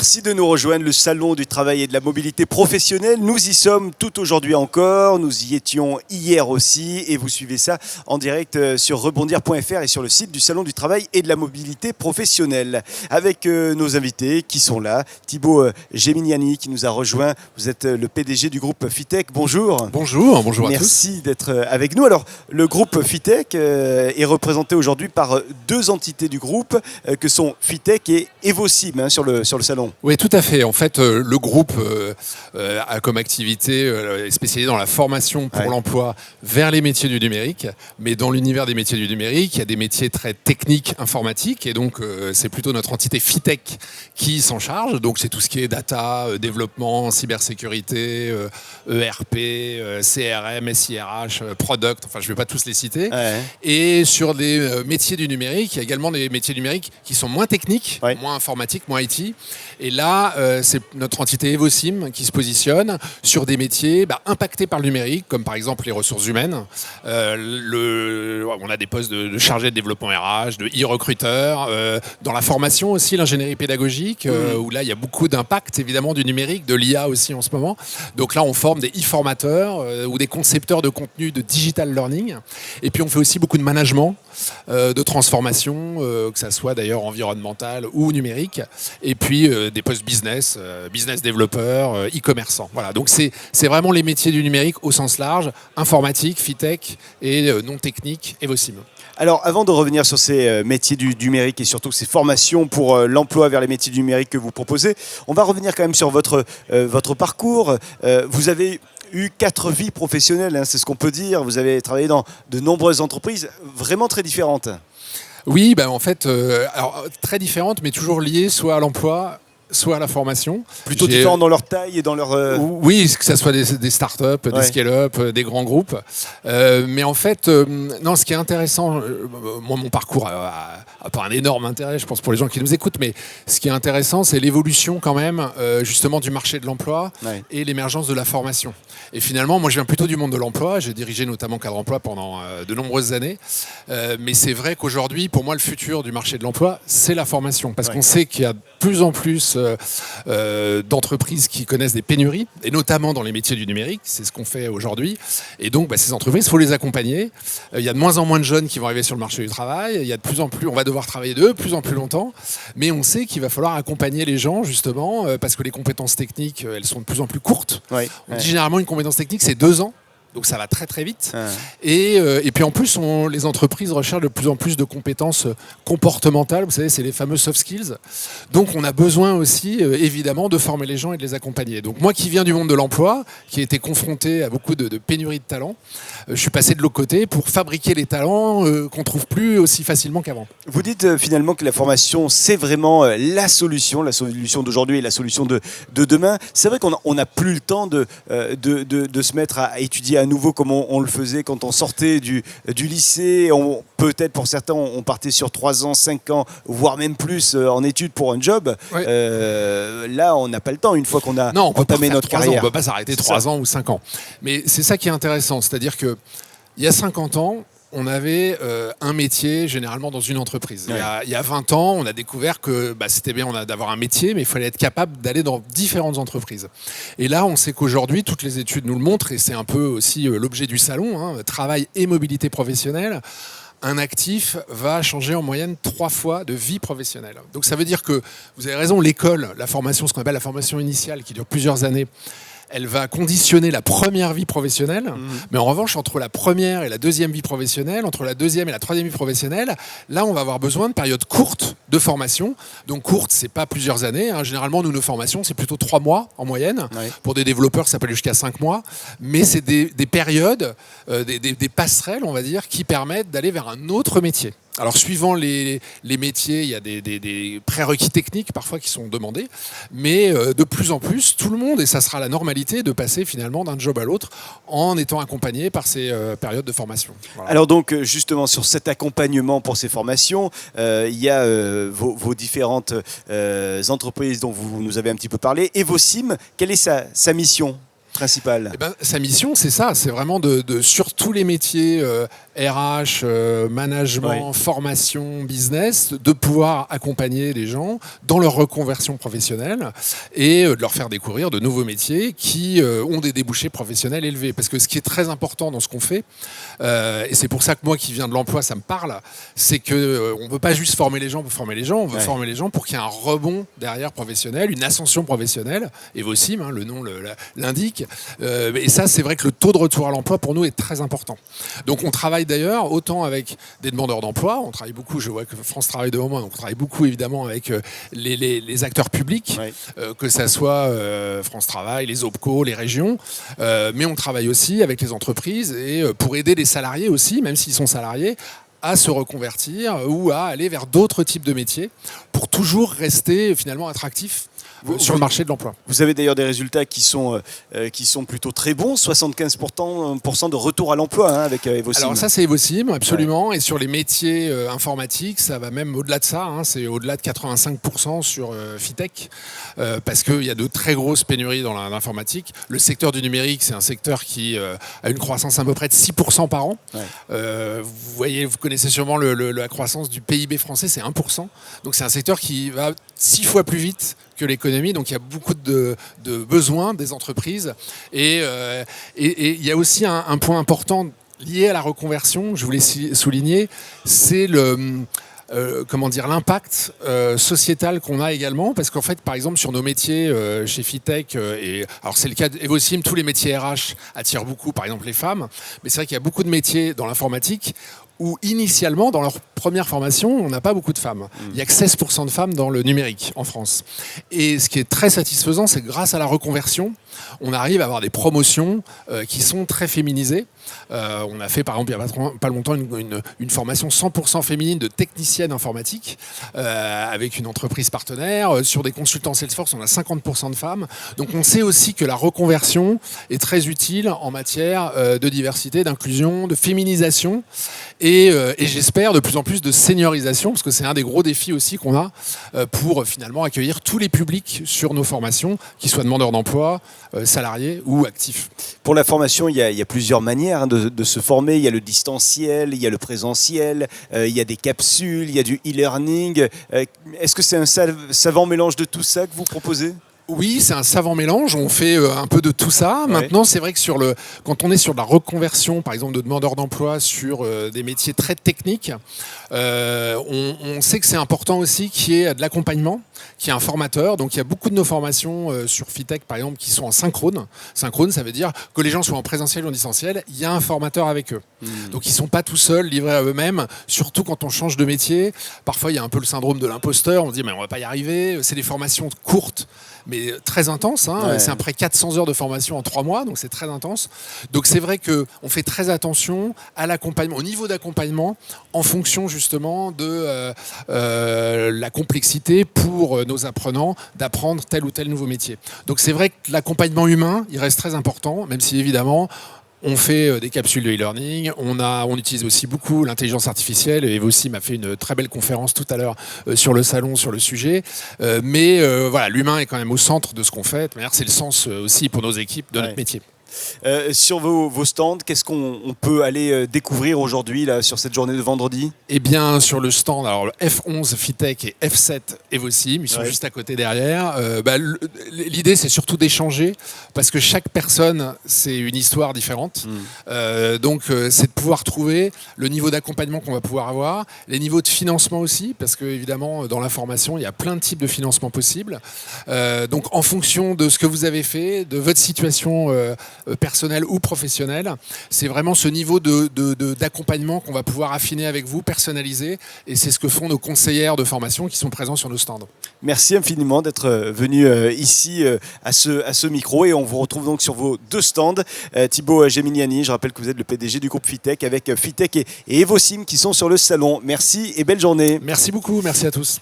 Merci de nous rejoindre, le Salon du Travail et de la Mobilité Professionnelle. Nous y sommes tout aujourd'hui encore, nous y étions hier aussi et vous suivez ça en direct sur rebondir.fr et sur le site du Salon du Travail et de la Mobilité Professionnelle. Avec nos invités qui sont là, Thibaut Geminiani qui nous a rejoint, vous êtes le PDG du groupe Fitech, bonjour. Bonjour à tous. Merci d'être avec nous. Alors, le groupe Fitech est représenté aujourd'hui par deux entités du groupe que sont Fitech et Evosim sur le salon. Oui, tout à fait. En fait, le groupe a comme activité est spécialisé dans la formation pour l'emploi vers les métiers du numérique. Mais dans l'univers des métiers du numérique, il y a des métiers très techniques, informatiques. Et donc, c'est plutôt notre entité Fitech qui s'en charge. Donc, c'est tout ce qui est data, développement, cybersécurité, ERP, CRM, SIRH, product. Enfin, je ne vais pas tous les citer. Et sur les métiers du numérique, il y a également des métiers numériques qui sont moins techniques, moins informatiques, moins IT. Et là, c'est notre entité Evosim qui se positionne sur des métiers impactés par le numérique, comme par exemple les ressources humaines. On a des postes de chargé de développement RH, de e-recruteur, dans la formation aussi, l'ingénierie pédagogique, où là, il y a beaucoup d'impact évidemment du numérique, de l'IA aussi en ce moment. Donc là, on forme des e-formateurs ou des concepteurs de contenu de digital learning. Et puis, on fait aussi beaucoup de management, de transformation, que ça soit d'ailleurs environnemental ou numérique. Et puis, des postes business, business développeurs, e-commerçants. Voilà, donc c'est vraiment les métiers du numérique au sens large, informatique, Fitech et non technique, Evosim. Alors, avant de revenir sur ces métiers du numérique et surtout ces formations pour l'emploi vers les métiers du numérique que vous proposez, on va revenir quand même sur votre parcours. Vous avez eu 4 vies professionnelles, c'est ce qu'on peut dire. Vous avez travaillé dans de nombreuses entreprises vraiment très différentes. Oui, en fait, alors, très différentes, mais toujours liées soit à l'emploi, soit à la formation. Plutôt différents dans leur taille et dans leur... Oui, que ce soit des startups, des scale-up, des grands groupes. Mais en fait, non, ce qui est intéressant, moi, mon parcours a pas un énorme intérêt, je pense, pour les gens qui nous écoutent, mais ce qui est intéressant, c'est l'évolution quand même, justement, du marché de l'emploi et l'émergence de la formation. Et finalement, moi, je viens plutôt du monde de l'emploi. J'ai dirigé notamment Cadre Emploi pendant de nombreuses années. Mais c'est vrai qu'aujourd'hui, pour moi, le futur du marché de l'emploi, c'est la formation. Parce qu'on sait qu'il y a de plus en plus d'entreprises qui connaissent des pénuries, et notamment dans les métiers du numérique. C'est ce qu'on fait aujourd'hui. Et donc, ces entreprises, il faut les accompagner. Il y a de moins en moins de jeunes qui vont arriver sur le marché du travail. Il y a de plus en plus, on va devoir travailler de plus en plus longtemps. Mais on sait qu'il va falloir accompagner les gens, justement, parce que les compétences techniques, elles sont de plus en plus courtes. On dit généralement une compétence technique, c'est 2 ans. Donc ça va très très vite. Et puis en plus, les entreprises recherchent de plus en plus de compétences comportementales. Vous savez, c'est les fameux soft skills. Donc on a besoin aussi, évidemment, de former les gens et de les accompagner. Donc moi qui viens du monde de l'emploi, qui ai été confronté à beaucoup de pénuries de talents, je suis passé de l'autre côté pour fabriquer les talents qu'on ne trouve plus aussi facilement qu'avant. Vous dites finalement que la formation, c'est vraiment la solution d'aujourd'hui et la solution de demain. C'est vrai qu'on n'a plus le temps de se mettre à étudier à nouveau comme on le faisait quand on sortait du lycée. Peut-être pour certains, on partait sur 3 ans, 5 ans, voire même plus en études pour un job. Là, on n'a pas le temps une fois qu'on a entamé notre carrière. On ne peut pas s'arrêter 3 ans ou 5 ans. Mais c'est ça qui est intéressant. C'est-à-dire qu'il y a 50 ans, on avait un métier généralement dans une entreprise. Il y a 20 ans, on a découvert que c'était bien d'avoir un métier, mais il fallait être capable d'aller dans différentes entreprises. Et là, on sait qu'aujourd'hui, toutes les études nous le montrent, et c'est un peu aussi l'objet du salon, travail et mobilité professionnelle. Un actif va changer en moyenne 3 fois de vie professionnelle. Donc ça veut dire que, vous avez raison, l'école, la formation, ce qu'on appelle la formation initiale, qui dure plusieurs années, elle va conditionner la première vie professionnelle, mais en revanche, entre la première et la deuxième vie professionnelle, entre la deuxième et la troisième vie professionnelle, là, on va avoir besoin de périodes courtes de formation. Donc courtes, c'est pas plusieurs années. Généralement, nos formations, c'est plutôt 3 mois en moyenne. Pour des développeurs, ça peut aller jusqu'à 5 mois. Mais c'est des périodes, des passerelles, on va dire, qui permettent d'aller vers un autre métier. Alors, suivant les métiers, il y a des prérequis techniques parfois qui sont demandés, mais de plus en plus, tout le monde, et ça sera la normalité, de passer finalement d'un job à l'autre en étant accompagné par ces périodes de formation. Voilà. Alors donc, justement, sur cet accompagnement pour ces formations, il y a vos différentes entreprises dont vous nous avez un petit peu parlé. Evosim, quelle est sa mission ? principale? Sa mission, c'est ça, c'est vraiment sur tous les métiers RH, management, formation, business, de pouvoir accompagner les gens dans leur reconversion professionnelle et de leur faire découvrir de nouveaux métiers qui ont des débouchés professionnels élevés. Parce que ce qui est très important dans ce qu'on fait, et c'est pour ça que moi qui viens de l'emploi, ça me parle, c'est qu'on ne veut pas juste former les gens pour former les gens, on veut former les gens pour qu'il y ait un rebond derrière professionnel, une ascension professionnelle, Evosim, hein, le nom l'indique. Et ça, c'est vrai que le taux de retour à l'emploi pour nous est très important. Donc on travaille d'ailleurs autant avec des demandeurs d'emploi, on travaille beaucoup, je vois que France travaille devant moi, donc on travaille beaucoup évidemment avec les acteurs publics, que ça soit France Travail, les OPCO, les régions, mais on travaille aussi avec les entreprises et pour aider les salariés aussi, même s'ils sont salariés, à se reconvertir ou à aller vers d'autres types de métiers pour toujours rester finalement attractifs sur le marché de l'emploi. Vous avez d'ailleurs des résultats qui sont plutôt très bons, 75% de retour à l'emploi avec Evosim. Alors ça c'est Evosim, absolument, et sur les métiers informatiques, ça va même au-delà de ça, hein, c'est au-delà de 85% sur Fitech, parce qu'il y a de très grosses pénuries dans l'informatique. Le secteur du numérique, c'est un secteur qui a une croissance à peu près de 6% par an. Vous connaissez sûrement la croissance du PIB français, c'est 1%. Donc c'est un secteur qui va 6 fois plus vite que l'économie, donc il y a beaucoup de besoins des entreprises et il y a aussi un point important lié à la reconversion, je voulais souligner, c'est l'impact sociétal qu'on a également, parce qu'en fait, par exemple, sur nos métiers chez Fitech, alors c'est le cas d'Evosim, tous les métiers RH attirent beaucoup, par exemple les femmes, mais c'est vrai qu'il y a beaucoup de métiers dans l'informatique où initialement, dans leur première formation, on n'a pas beaucoup de femmes. Il n'y a que 16% de femmes dans le numérique en France. Et ce qui est très satisfaisant, c'est que grâce à la reconversion, on arrive à avoir des promotions qui sont très féminisées. On a fait, par exemple, il n'y a pas longtemps, une formation 100% féminine de technicienne informatique avec une entreprise partenaire. Sur des consultants Salesforce, on a 50% de femmes. Donc on sait aussi que la reconversion est très utile en matière de diversité, d'inclusion, de féminisation et j'espère de plus en plus de seniorisation, parce que c'est un des gros défis aussi qu'on a pour finalement accueillir tous les publics sur nos formations, qu'ils soient demandeurs d'emploi, salariés ou actifs. Pour la formation, il y a plusieurs manières de se former. Il y a le distanciel, il y a le présentiel, il y a des capsules, il y a du e-learning. Est-ce que c'est un savant mélange de tout ça que vous proposez ? Oui, c'est un savant mélange, on fait un peu de tout ça. Maintenant, c'est vrai que quand on est sur de la reconversion, par exemple de demandeurs d'emploi sur des métiers très techniques, on sait que c'est important aussi qu'il y ait de l'accompagnement, qu'il y ait un formateur. Donc il y a beaucoup de nos formations sur Fitech, par exemple, qui sont en synchrone. Synchrone, ça veut dire que les gens soient en présentiel ou en distanciel, il y a un formateur avec eux. Donc ils ne sont pas tout seuls, livrés à eux-mêmes, surtout quand on change de métier. Parfois, il y a un peu le syndrome de l'imposteur, on se dit mais on ne va pas y arriver. C'est des formations courtes, mais très intense, hein. C'est à peu près 400 heures de formation en 3 mois, donc c'est très intense. Donc c'est vrai qu'on fait très attention à l'accompagnement, au niveau d'accompagnement, en fonction justement de la complexité pour nos apprenants d'apprendre tel ou tel nouveau métier. Donc c'est vrai que l'accompagnement humain, il reste très important, même si évidemment on fait des capsules de e-learning, on utilise aussi beaucoup l'intelligence artificielle, et Evosim m'a fait une très belle conférence tout à l'heure sur le salon sur le sujet, mais voilà, l'humain est quand même au centre de ce qu'on fait, c'est le sens aussi pour nos équipes de notre métier. Sur vos stands, qu'est-ce qu'on peut aller découvrir aujourd'hui là, sur cette journée de vendredi ? Eh bien, sur le stand, alors le F11 Fitech et F7 Evosim, ils sont juste à côté derrière. L'idée, c'est surtout d'échanger, parce que chaque personne, c'est une histoire différente. Donc, c'est de pouvoir trouver le niveau d'accompagnement qu'on va pouvoir avoir, les niveaux de financement aussi, parce que évidemment, dans l'information, il y a plein de types de financement possibles. Donc, en fonction de ce que vous avez fait, de votre situation personnel ou professionnel, c'est vraiment ce niveau d'accompagnement qu'on va pouvoir affiner avec vous, personnaliser, et c'est ce que font nos conseillères de formation qui sont présents sur nos stands. Merci infiniment d'être venu ici à ce micro, et on vous retrouve donc sur vos 2 stands. Thibaut Geminiani, je rappelle que vous êtes le PDG du groupe Fitech, avec Fitech et Evosim qui sont sur le salon. Merci et belle journée. Merci beaucoup, merci à tous.